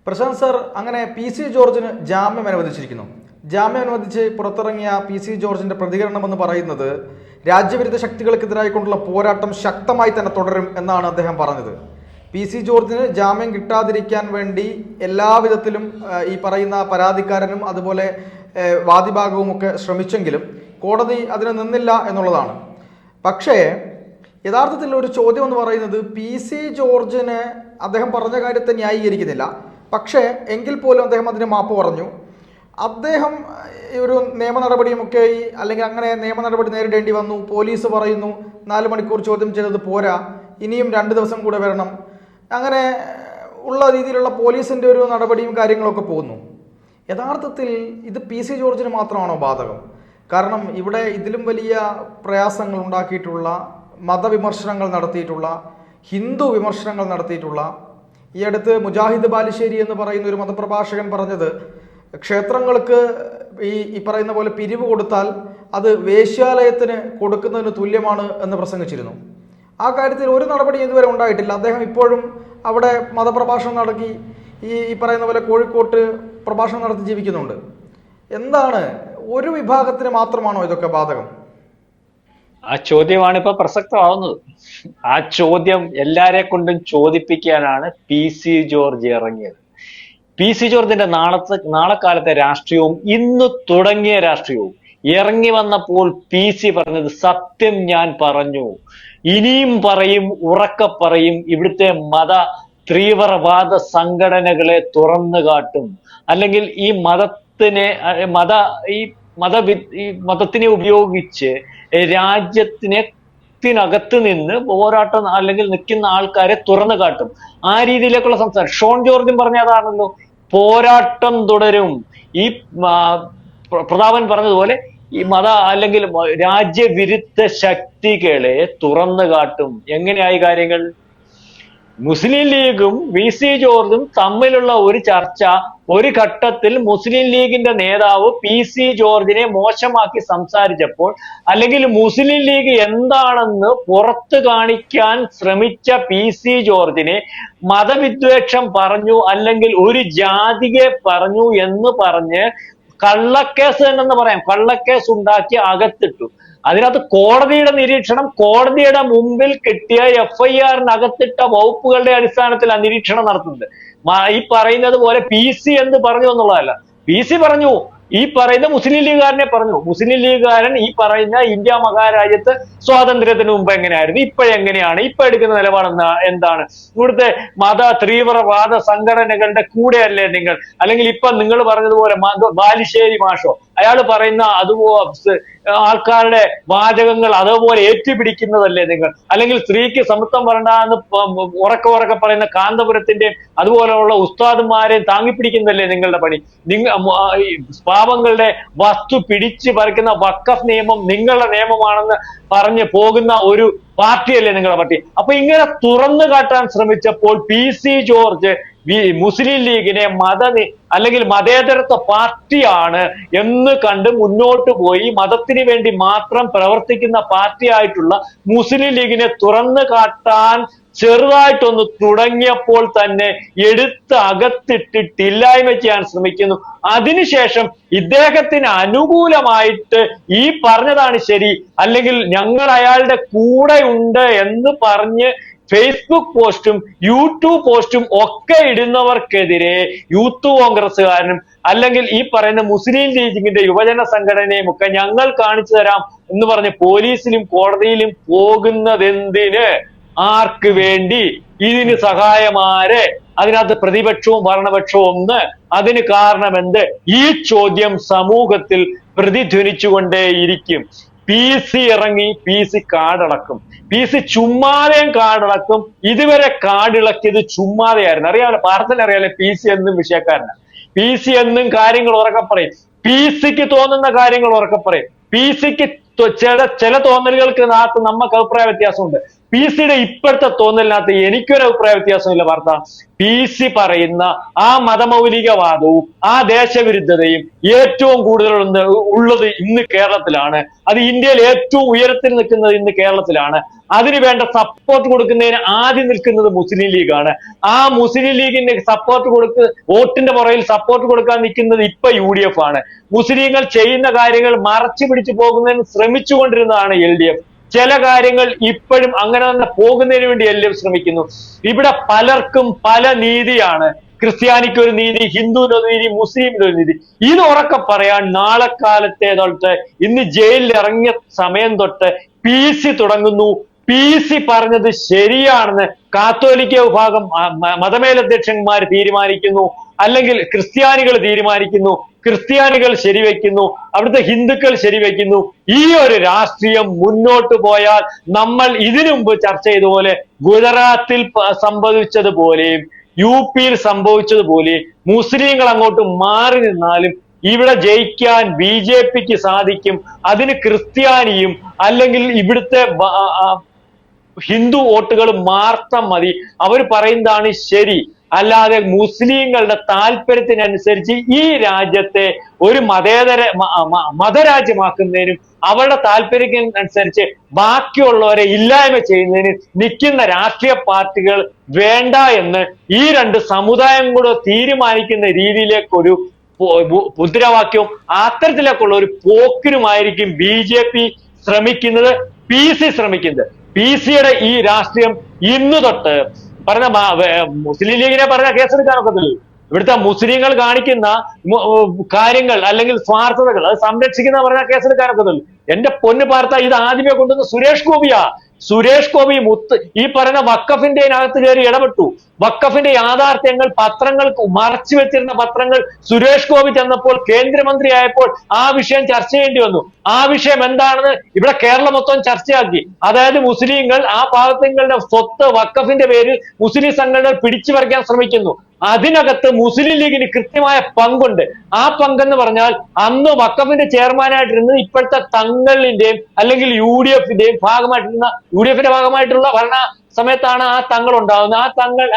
Prashant sir, അങ്ങനെ P C ജോർജിന് ജാമ്യം അനുവദിച്ചിരിക്കുന്നു. ജാമ്യം അനുവദിച്ച് പുറത്തിറങ്ങിയ പി സി ജോർജിന്റെ പ്രതികരണം എന്ന് പറയുന്നത് രാജ്യവിരുദ്ധ ശക്തികൾക്കെതിരായിക്കൊണ്ടുള്ള പോരാട്ടം ശക്തമായി തന്നെ തുടരും എന്നാണ് അദ്ദേഹം പറഞ്ഞത്. പി സി ജോർജിന് ജാമ്യം കിട്ടാതിരിക്കാൻ വേണ്ടി എല്ലാവിധത്തിലും ഈ പറയുന്ന പരാതിക്കാരനും അതുപോലെ വാദിഭാഗവും ഒക്കെ ശ്രമിച്ചെങ്കിലും കോടതി അതിന് നിന്നില്ല എന്നുള്ളതാണ്. പക്ഷേ യഥാർത്ഥത്തിൽ ഒരു ചോദ്യം എന്ന് പറയുന്നത്, പി സി ജോർജിന് അദ്ദേഹം പറഞ്ഞ കാര്യത്തെ ന്യായീകരിക്കുന്നില്ല. പക്ഷേ എങ്കിൽ പോലും അദ്ദേഹം അതിന് മാപ്പ് പറഞ്ഞു. അദ്ദേഹം ഒരു നിയമ നടപടിയുമൊക്കെ അല്ലെങ്കിൽ അങ്ങനെ നിയമ നടപടി നേരിടേണ്ടി വന്നു. പോലീസ് പറയുന്നു 4 മണിക്കൂർ ചോദ്യം ചെയ്തത് പോരാ, ഇനിയും 2 ദിവസം കൂടെ വരണം. അങ്ങനെ ഉള്ള രീതിയിലുള്ള പോലീസിൻ്റെ ഒരു നടപടിയും കാര്യങ്ങളൊക്കെ പോകുന്നു. യഥാർത്ഥത്തിൽ ഇത് പി സി ജോർജിന് മാത്രമാണോ ബാധകം? കാരണം ഇവിടെ ഇതിലും വലിയ പ്രയാസങ്ങൾ ഉണ്ടാക്കിയിട്ടുള്ള, മതവിമർശനങ്ങൾ നടത്തിയിട്ടുള്ള, ഹിന്ദു വിമർശനങ്ങൾ നടത്തിയിട്ടുള്ള, ഈ അടുത്ത് മുജാഹിദ് ബാലുശ്ശേരി എന്ന് പറയുന്ന ഒരു മതപ്രഭാഷകൻ പറഞ്ഞത്, ക്ഷേത്രങ്ങൾക്ക് ഈ പറയുന്ന പോലെ പിരിവ് കൊടുത്താൽ അത് വേശ്യാലയത്തിന് കൊടുക്കുന്നതിന് തുല്യമാണ് എന്ന് പ്രസംഗിച്ചിരുന്നു. ആ കാര്യത്തിൽ ഒരു നടപടി ഇതുവരെ ഉണ്ടായിട്ടില്ല. അദ്ദേഹം ഇപ്പോഴും അവിടെ മതപ്രഭാഷണം നടത്തി ഈ പറയുന്ന പോലെ കോഴിക്കോട്ട് പ്രഭാഷണം നടത്തി ജീവിക്കുന്നുണ്ട്. എന്താണ്, ഒരു വിഭാഗത്തിന് മാത്രമാണോ ഇതൊക്കെ ബാധകം? ആ ചോദ്യമാണ് ഇപ്പൊ പ്രസക്തമാവുന്നത്. ആ ചോദ്യം എല്ലാരെ കൊണ്ടും ചോദിപ്പിക്കാനാണ് പി സി ജോർജ് ഇറങ്ങിയത്. പി സി ജോർജിന്റെ നാളെക്കാലത്തെ രാഷ്ട്രീയവും ഇന്ന് തുടങ്ങിയ രാഷ്ട്രീയവും ഇറങ്ങി വന്നപ്പോൾ പി സി പറഞ്ഞത്, സത്യം ഞാൻ പറഞ്ഞു, ഇനിയും പറയും, ഉറക്കെ പറയും, ഇവിടുത്തെ തീവ്രവാദ സംഘടനകളെ തുറന്നു കാട്ടും, അല്ലെങ്കിൽ ഈ മതത്തിനെ ഉപയോഗിച്ച് രാജ്യത്തിനകത്ത് നിന്ന് പോരാട്ടം അല്ലെങ്കിൽ നിൽക്കുന്ന ആൾക്കാരെ തുറന്നു കാട്ടും. ആ രീതിയിലേക്കുള്ള സംസാരം ഷോൺ ജോർജും പറഞ്ഞ അതാണല്ലോ. പോരാട്ടം തുടരും. ഈ പ്രതാപൻ പറഞ്ഞതുപോലെ ഈ അല്ലെങ്കിൽ രാജ്യവിരുദ്ധ ശക്തികളെ തുറന്നു കാട്ടും. എങ്ങനെയായി കാര്യങ്ങൾ? മുസ്ലിം ലീഗും വി സി ജോർജും തമ്മിലുള്ള ഒരു ചർച്ച ഒരു ഘട്ടത്തിൽ മുസ്ലിം ലീഗിന്റെ നേതാവ് പി സി ജോർജിനെ മോശമാക്കി സംസാരിച്ചപ്പോൾ, അല്ലെങ്കിൽ മുസ്ലിം ലീഗ് എന്താണെന്ന് പുറത്തു കാണിക്കാൻ ശ്രമിച്ച പി സി ജോർജിനെ മതവിദ്വേഷം പറഞ്ഞു, അല്ലെങ്കിൽ ഒരു ജാതിയെ പറഞ്ഞു എന്ന് പറഞ്ഞ് കള്ളക്കേസ് എന്ന് പറയാം, കള്ളക്കേസ് ഉണ്ടാക്കി അകത്തിട്ടു. അതിനകത്ത് കോടതിയുടെ നിരീക്ഷണം, കോടതിയുടെ മുമ്പിൽ കിട്ടിയ FIR-നകത്തിട്ട വകുപ്പുകളുടെ അടിസ്ഥാനത്തിൽ ആ നിരീക്ഷണം നടത്തുന്നത്. ഈ പറയുന്നത് പോലെ പി സി എന്ന് പറഞ്ഞു എന്നുള്ളതല്ല. പി സി പറഞ്ഞു, ഈ പറയുന്ന മുസ്ലിം ലീഗുകാരനെ പറഞ്ഞു. മുസ്ലിം ലീഗുകാരൻ ഈ പറയുന്ന ഇന്ത്യ മഹാരാജ്യത്ത് സ്വാതന്ത്ര്യത്തിന് മുമ്പ് എങ്ങനെയായിരുന്നു, ഇപ്പോഴെങ്ങനെയാണ്, ഇപ്പൊ എടുക്കുന്ന നിലപാട് എന്താണ്, ഇവിടുത്തെ തീവ്രവാദ സംഘടനകളുടെ കൂടെയല്ലേ നിങ്ങൾ, അല്ലെങ്കിൽ ഇപ്പൊ നിങ്ങൾ പറഞ്ഞതുപോലെ ബാലുശ്ശേരി മാഷോ അയാൾ പറയുന്ന അതുപോലെ ആൾക്കാരുടെ വാചകങ്ങൾ അതേപോലെ ഏറ്റുപിടിക്കുന്നതല്ലേ നിങ്ങൾ, അല്ലെങ്കിൽ സ്ത്രീക്ക് സമത്വം വരണ്ടെന്ന് ഉറക്കെ പറയുന്ന കാന്തപുരത്തിന്റെയും അതുപോലെയുള്ള ഉസ്താദുമാരെയും താങ്ങിപ്പിടിക്കുന്നതല്ലേ നിങ്ങളുടെ പണി? പാവങ്ങളുടെ വസ്തു പിടിച്ചു പറിക്കുന്ന വഖഫ് നിയമം നിങ്ങളുടെ നിയമമാണെന്ന് പറഞ്ഞ് പോകുന്ന ഒരു പാർട്ടിയല്ലേ നിങ്ങളുടെ പാർട്ടി? അപ്പൊ ഇങ്ങനെ തുറന്നു കാട്ടാൻ ശ്രമിച്ചപ്പോൾ പി സി ജോർജ് മുസ്ലിം ലീഗിനെ അല്ലെങ്കിൽ മതേതരത്വ പാർട്ടിയാണ് എന്ന് കണ്ട് മുന്നോട്ട് പോയി മതത്തിന് വേണ്ടി മാത്രം പ്രവർത്തിക്കുന്ന പാർട്ടിയായിട്ടുള്ള മുസ്ലിം ലീഗിനെ തുറന്നു കാട്ടാൻ ചെറുതായിട്ടൊന്ന് തുടങ്ങിയപ്പോൾ തന്നെ എടുത്ത് അകത്തിട്ടിട്ട് ഇല്ലായ്മ ചെയ്യാൻ ശ്രമിക്കുന്നു. അതിനുശേഷം ഇദ്ദേഹത്തിന് അനുകൂലമായിട്ട് ഈ പറഞ്ഞതാണ് ശരി, അല്ലെങ്കിൽ ഞങ്ങൾ അയാളുടെ കൂടെ ഉണ്ട് എന്ന് പറഞ്ഞ് ഫേസ്ബുക്ക് പോസ്റ്റും യൂട്യൂബ് പോസ്റ്റും ഒക്കെ ഇടുന്നവർക്കെതിരെ യൂത്ത് കോൺഗ്രസ്സുകാരനും അല്ലെങ്കിൽ ഈ പറയുന്ന മുസ്ലിം ലീഗിന്റെ യുവജന സംഘടനയും ഒക്കെ ഞങ്ങൾ കാണിച്ചു തരാം എന്ന് പറഞ്ഞ് പോലീസിലും കോടതിയിലും പോകുന്നതെന്തിന്? ആർക്ക് വേണ്ടി? ഇതിന് സഹായമാരെ? അതിനകത്ത് പ്രതിപക്ഷവും ഭരണപക്ഷവും ഒന്ന്. അതിന് കാരണം എന്ത്? ഈ ചോദ്യം സമൂഹത്തിൽ പ്രതിധ്വനിച്ചുകൊണ്ടേയിരിക്കും. പി സി ഇറങ്ങി, പി സി കാടിളക്കും. പി സി ചുമ്മാതെയും കാടിളക്കും. ഇതുവരെ കാടിളക്കിയത് ചുമ്മാതെയായിരുന്നു. അറിയാമല്ലോ, പാർട്ടിന് അറിയാലോ, പി സി എന്നും വിഷയക്കാരനാണ്. പി സി എന്നും കാര്യങ്ങൾ ഉറക്കെ പറയും. പി സിക്ക് തോന്നുന്ന കാര്യങ്ങൾ ഉറക്കെ പറയും. പി സിക്ക് ചില തോന്നലുകൾക്ക് നമുക്ക് അഭിപ്രായ വ്യത്യാസമുണ്ട്. PC ഇപ്പോഴത്തെ തോന്നലിനകത്ത് എനിക്കൊരു അഭിപ്രായ വ്യത്യാസമില്ല വാർത്ത. PC പറയുന്ന ആ മതമൗലികവാദവും ആ ദേശവിരുദ്ധതയും ഏറ്റവും കൂടുതൽ ഉള്ളത് ഇന്ന് കേരളത്തിലാണ്. അത് ഇന്ത്യയിൽ ഏറ്റവും ഉയരത്തിൽ നിൽക്കുന്നത് ഇന്ന് കേരളത്തിലാണ്. അതിന് വേണ്ട സപ്പോർട്ട് കൊടുക്കുന്നതിന് ആദ്യം നിൽക്കുന്നത് മുസ്ലിം ലീഗാണ്. ആ മുസ്ലിം ലീഗിന് സപ്പോർട്ട് വോട്ടിന്റെ പുറകിൽ സപ്പോർട്ട് കൊടുക്കാൻ നിൽക്കുന്നത് ഇപ്പൊ UDF ആണ്. മുസ്ലിങ്ങൾ ചെയ്യുന്ന കാര്യങ്ങൾ മറച്ചു പിടിച്ചു പോകുന്നതിന് ശ്രമിച്ചുകൊണ്ടിരുന്നതാണ് LDF. ചില കാര്യങ്ങൾ ഇപ്പോഴും അങ്ങനെ തന്നെ പോകുന്നതിന് വേണ്ടി LDF ശ്രമിക്കുന്നു. ഇവിടെ പലർക്കും പല നീതിയാണ്. ക്രിസ്ത്യാനിക്ക് ഒരു നീതി, ഹിന്ദുവിന് ഒരു നീതി, മുസ്ലിമിന് ഒരു നീതി. ഇത് ഉറക്കെ പറയാൻ നാളെ കാലത്തെ തൊട്ട് ഇന്ന് ജയിലിൽ ഇറങ്ങിയ സമയം തൊട്ട് PC തുടങ്ങുന്നു. PC പറഞ്ഞത് ശരിയാണെന്ന് കാത്തോലിക്ക വിഭാഗം മതമേലധ്യക്ഷന്മാർ തീരുമാനിക്കുന്നു, അല്ലെങ്കിൽ ക്രിസ്ത്യാനികൾ തീരുമാനിക്കുന്നു, ക്രിസ്ത്യാനികൾ ശരിവെക്കുന്നു, അവിടുത്തെ ഹിന്ദുക്കൾ ശരിവെക്കുന്നു. ഈ ഒരു രാഷ്ട്രീയം മുന്നോട്ട് പോയാൽ നമ്മൾ ഇതിനു മുമ്പ് ചർച്ച ചെയ്തതുപോലെ ഗുജറാത്തിൽ സംഭവിച്ചതുപോലെയും UP-യിൽ സംഭവിച്ചതുപോലെ മുസ്ലിങ്ങൾ അങ്ങോട്ട് മാറി നിന്നാലും ഇവിടെ ജയിക്കാൻ BJP-ക്ക് സാധിക്കും. അതിന് ക്രിസ്ത്യാനിയും അല്ലെങ്കിൽ ഇവിടുത്തെ ഹിന്ദു വോട്ടുകൾ മാത്രം മതി. അവർ പറയുന്നതാണ് ശരി. അല്ലാതെ മുസ്ലിങ്ങളുടെ താല്പര്യത്തിനനുസരിച്ച് ഈ രാജ്യത്തെ ഒരു മതരാജ്യമാക്കുന്നതിനും അവരുടെ താല്പര്യത്തിനനുസരിച്ച് ബാക്കിയുള്ളവരെ ഇല്ലായ്മ ചെയ്യുന്നതിന് നിൽക്കുന്ന രാഷ്ട്രീയ പാർട്ടികൾ വേണ്ട എന്ന് ഈ രണ്ട് സമുദായം കൂടെ തീരുമാനിക്കുന്ന രീതിയിലേക്കൊരു മുദ്രാവാക്യവും അത്തരത്തിലേക്കുള്ള ഒരു പോക്കിനുമായിരിക്കും BJP ശ്രമിക്കുന്നത്, PC ശ്രമിക്കുന്നത്. PC-യുടെ ഈ രാഷ്ട്രീയം ഇന്ന് തൊട്ട് പറഞ്ഞ മുസ്ലിം ലീഗിനെ പറഞ്ഞ കേസെടുക്കാനൊക്കത്തില്ല. ഇവിടുത്തെ മുസ്ലിങ്ങൾ കാണിക്കുന്ന കാര്യങ്ങൾ അല്ലെങ്കിൽ സ്വാർത്ഥതകൾ അത് സംരക്ഷിക്കുന്ന പറഞ്ഞ കേസെടുക്കാനൊക്കത്തില്ല. എന്റെ പൊന്ന് പാർത്ത, ഇത് ആദ്യമേ കൊണ്ടുവന്ന സുരേഷ് ഗോപിയാ. സുരേഷ് ഗോപി ഈ പറയുന്ന വഖഫിന്റെ അകത്ത് കയറി ഇടപെട്ടു. വഖഫിന്റെ യാഥാർത്ഥ്യങ്ങൾ പത്രങ്ങൾ മറച്ചു വെച്ചിരുന്ന പത്രങ്ങൾ സുരേഷ് ഗോപി ചെന്നപ്പോൾ കേന്ദ്രമന്ത്രി ആയപ്പോൾ ആ വിഷയം ചർച്ച ചെയ്യേണ്ടി വന്നു. ആ വിഷയം എന്താണെന്ന് ഇവിടെ കേരളം മൊത്തം ചർച്ചയാക്കി. അതായത് മുസ്ലിങ്ങൾ ആ പാവങ്ങളുടെ സ്വത്ത് വഖഫിന്റെ പേരിൽ മുസ്ലിം സംഘടനകൾ പിടിച്ചു പറിക്കാൻ ശ്രമിക്കുന്നു. അതിനകത്ത് മുസ്ലിം ലീഗിന് കൃത്യമായ പങ്കുണ്ട്. ആ പങ്കെന്ന് പറഞ്ഞാൽ അന്ന് വഖഫിന്റെ ചെയർമാനായിട്ടിരുന്നത് ഇപ്പോഴത്തെ തങ്ങളിന്റെയും അല്ലെങ്കിൽ UDF-ന്റെയും UDF-ന്റെ ഭാഗമായിട്ടുള്ള ഭരണ സമയത്താണ് ആ തങ്ങൾ ഉണ്ടാകുന്നത്. ആ തങ്ങൾ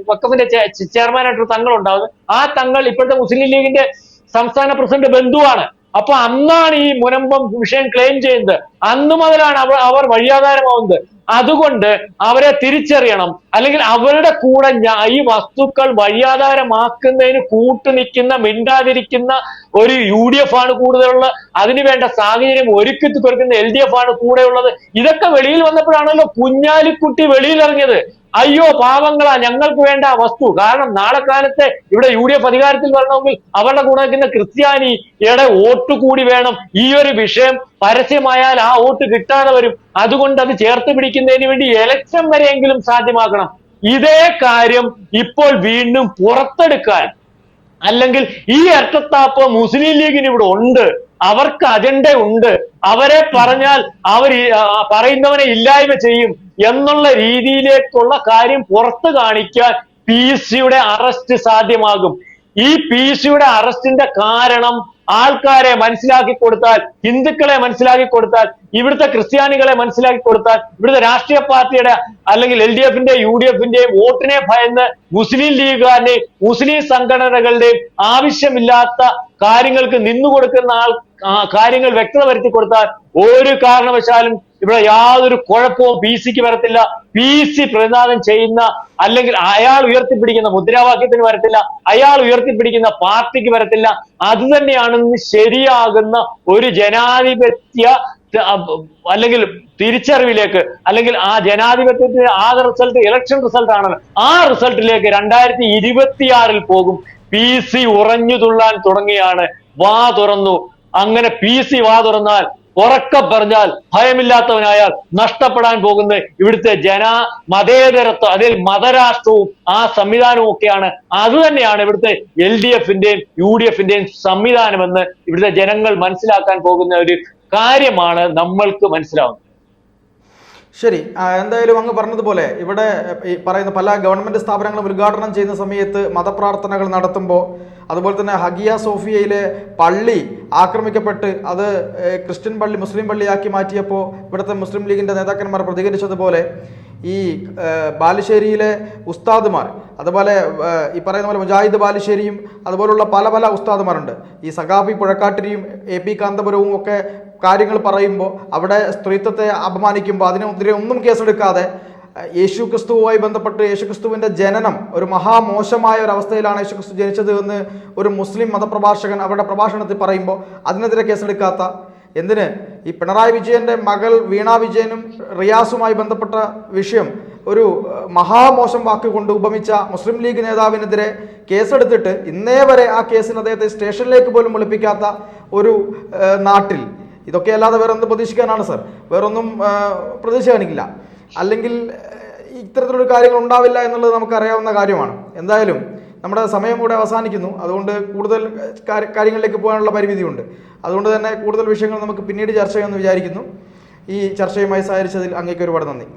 വഖഫിന്റെ ചെയർമാനായിട്ടുള്ള തങ്ങൾ ഉണ്ടാകുന്നത്. ആ തങ്ങൾ ഇപ്പോഴത്തെ മുസ്ലിം ലീഗിന്റെ സംസ്ഥാന പ്രസിഡന്റ് ബന്ധുവാണ്. അപ്പൊ അന്നാണ് ഈ മുനമ്പം വിഷയം ക്ലെയിം ചെയ്യുന്നത്. അന്നു മുതലാണ് അവർ വഴിയാധാരമാവുന്നത്. അതുകൊണ്ട് അവരെ തിരിച്ചറിയണം. അല്ലെങ്കിൽ അവരുടെ കൂടെ ഈ വസ്തുക്കൾ വഴിയാധാരമാക്കുന്നതിന് കൂട്ടുനിൽക്കുന്ന മിണ്ടാതിരിക്കുന്ന ഒരു UDF ആണ് കൂടുതലുള്ള. അതിനുവേണ്ട സാഹചര്യം ഒരുക്കി കൊടുക്കുന്ന LDF ആണ് കൂടെയുള്ളത്. ഇതൊക്കെ വെളിയിൽ വന്നപ്പോഴാണല്ലോ കുഞ്ഞാലിക്കുട്ടി വെളിയിലിറങ്ങിയത്. അയ്യോ പാവങ്ങളാ, ഞങ്ങൾക്ക് വേണ്ട വസ്തു. കാരണം നാളെ കാലത്തെ ഇവിടെ UDF അധികാരത്തിൽ വരണമെങ്കിൽ അവരുടെ കൂടെ നിൽക്കുന്ന ക്രിസ്ത്യാനിയുടെ വോട്ട് കൂടി വേണം. ഈ ഒരു വിഷയം പരസ്യമായാൽ ആ വോട്ട് കിട്ടാതെ വരും. അതുകൊണ്ട് അത് ചേർത്ത് പിടിക്കുന്നതിന് വേണ്ടി ഇലക്ഷൻ വരെയെങ്കിലും സാധ്യമാക്കണം. ഇതേ കാര്യം ഇപ്പോൾ വീണ്ടും പുറത്തെടുക്കാൻ, അല്ലെങ്കിൽ ഈ ഇരട്ടത്താപ്പ് മുസ്ലിം ലീഗിന് ഇവിടെ ഉണ്ട്. അവർക്ക് അജണ്ട ഉണ്ട്. അവരെ പറഞ്ഞാൽ അവർ പറയുന്നവനെ ഇല്ലായ്മ ചെയ്യും എന്നുള്ള രീതിയിലേക്കുള്ള കാര്യം പുറത്തു കാണിക്കാൻ PC-യുടെ അറസ്റ്റ് സാധ്യമാകും. ഈ PC-യുടെ അറസ്റ്റിന്റെ കാരണം ആൾക്കാരെ മനസ്സിലാക്കി കൊടുത്താൽ, ഹിന്ദുക്കളെ മനസ്സിലാക്കി കൊടുത്താൽ, ഇവിടുത്തെ ക്രിസ്ത്യാനികളെ മനസ്സിലാക്കി കൊടുത്താൽ, ഇവിടുത്തെ രാഷ്ട്രീയ പാർട്ടിയുടെ അല്ലെങ്കിൽ LDF-ന്റെയും UDF-ന്റെയും വോട്ടിനെ ഭയന്ന് മുസ്ലിം ലീഗുകാരുടെയും മുസ്ലിം സംഘടനകളുടെയും ആവശ്യമില്ലാത്ത കാര്യങ്ങൾക്ക് നിന്നുകൊടുക്കുന്ന കാര്യങ്ങൾ വ്യക്തത വരുത്തി കൊടുത്താൽ ഒരു കാരണവശാലും ഇവിടെ യാതൊരു കുഴപ്പവും PC-ക്ക് വരത്തില്ല. PC പ്രതിനിധാനം ചെയ്യുന്ന അല്ലെങ്കിൽ അയാൾ ഉയർത്തിപ്പിടിക്കുന്ന മുദ്രാവാക്യത്തിന് വരത്തില്ല, അയാൾ ഉയർത്തിപ്പിടിക്കുന്ന പാർട്ടിക്ക് വരത്തില്ല. അത് തന്നെയാണ് ശരിയാകുന്ന ഒരു ജനാധിപത്യ അല്ലെങ്കിൽ തിരിച്ചറിവിലേക്ക്, അല്ലെങ്കിൽ ആ ജനാധിപത്യത്തിന്റെ ആകെ റിസൾട്ട് ഇലക്ഷൻ റിസൾട്ട് ആണല്ലോ. ആ റിസൾട്ടിലേക്ക് 2026 പോകും. PC ഉറഞ്ഞു തുള്ളാൻ തുടങ്ങിയാണ്. വാ തുറന്നു. അങ്ങനെ PC വാ തുറന്നാൽ, ഉറക്കെ പറഞ്ഞാൽ, ഭയമില്ലാത്തവനായാൽ നഷ്ടപ്പെടാൻ പോകുന്നത് ഇവിടുത്തെ മതേതരത്വം, അതിൽ മതരാഷ്ട്രവും ആ സംവിധാനവും ഒക്കെയാണ്. അത് തന്നെയാണ് ഇവിടുത്തെ LDF-ന്റെയും UDF-ന്റെയും സംവിധാനമെന്ന് ഇവിടുത്തെ ജനങ്ങൾ മനസ്സിലാക്കാൻ പോകുന്ന ഒരു കാര്യമാണ് നമ്മൾക്ക് മനസ്സിലാവുന്നത്. ശരി, എന്തായാലും അങ്ങ് പറഞ്ഞതുപോലെ ഇവിടെ ഈ പറയുന്ന പല ഗവൺമെന്റ് സ്ഥാപനങ്ങളും ഉദ്ഘാടനം ചെയ്യുന്ന സമയത്ത് മതപ്രാർത്ഥനകൾ നടത്തുമ്പോൾ, അതുപോലെ തന്നെ ഹഗിയ സോഫിയയിലെ പള്ളി ആക്രമിക്കപ്പെട്ട് അത് ക്രിസ്ത്യൻ പള്ളി മുസ്ലിം പള്ളിയാക്കി മാറ്റിയപ്പോൾ ഇവിടുത്തെ മുസ്ലിം ലീഗിന്റെ നേതാക്കന്മാർ പ്രതികരിച്ചതുപോലെ ഈ ബാലുശ്ശേരിയിലെ ഉസ്താദുമാർ, അതുപോലെ ഈ പറയുന്ന പോലെ മുജാഹിദ് ബാലുശ്ശേരിയും അതുപോലുള്ള പല പല ഉസ്താദുമാരുണ്ട്. ഈ സഖാഫി പുഴക്കാട്ടിരിയും AP കാന്തപുരവും ഒക്കെ കാര്യങ്ങൾ പറയുമ്പോൾ, അവിടെ സ്ത്രീത്വത്തെ അപമാനിക്കുമ്പോൾ അതിനെതിരെ ഒന്നും കേസെടുക്കാതെ യേശു ക്രിസ്തുവുമായി ബന്ധപ്പെട്ട് യേശു ക്രിസ്തുവിൻ്റെ ജനനം ഒരു മഹാമോശമായ ഒരു അവസ്ഥയിലാണ് യേശു ക്രിസ്തു ജനിച്ചത് എന്ന് ഒരു മുസ്ലിം മതപ്രഭാഷകൻ അവരുടെ പ്രഭാഷണത്തിൽ പറയുമ്പോൾ അതിനെതിരെ കേസെടുക്കാത്ത, എന്തിന് ഈ പിണറായി വിജയന്റെ മകൾ വീണ വിജയനും റിയാസുമായി ബന്ധപ്പെട്ട വിഷയം ഒരു മഹാമോശം വാക്കുകൊണ്ട് ഉപമിച്ച മുസ്ലിം ലീഗ് നേതാവിനെതിരെ കേസെടുത്തിട്ട് ഇന്നേ വരെ ആ കേസിന് അദ്ദേഹത്തെ സ്റ്റേഷനിലേക്ക് പോലും വിളിപ്പിക്കാത്ത ഒരു നാട്ടിൽ ഇതൊക്കെ അല്ലാതെ വേറെ എന്ത് പ്രതീക്ഷിക്കാനാണ് സർ? വേറൊന്നും പ്രതീക്ഷിക്കാനില്ല. അല്ലെങ്കിൽ ഇത്തരത്തിലൊരു കാര്യങ്ങൾ ഉണ്ടാവില്ല എന്നുള്ളത് നമുക്കറിയാവുന്ന കാര്യമാണ്. എന്തായാലും നമ്മുടെ സമയം കൂടെ അവസാനിക്കുന്നു. അതുകൊണ്ട് കൂടുതൽ കാര്യങ്ങളിലേക്ക് പോകാനുള്ള പരിമിതിയുണ്ട്. അതുകൊണ്ട് തന്നെ കൂടുതൽ വിഷയങ്ങൾ നമുക്ക് പിന്നീട് ചർച്ച ചെയ്യാമെന്ന് വിചാരിക്കുന്നു. ഈ ചർച്ചയുമായി സഹകരിച്ചതിൽ അങ്ങേക്ക് ഒരുപാട് നന്ദി.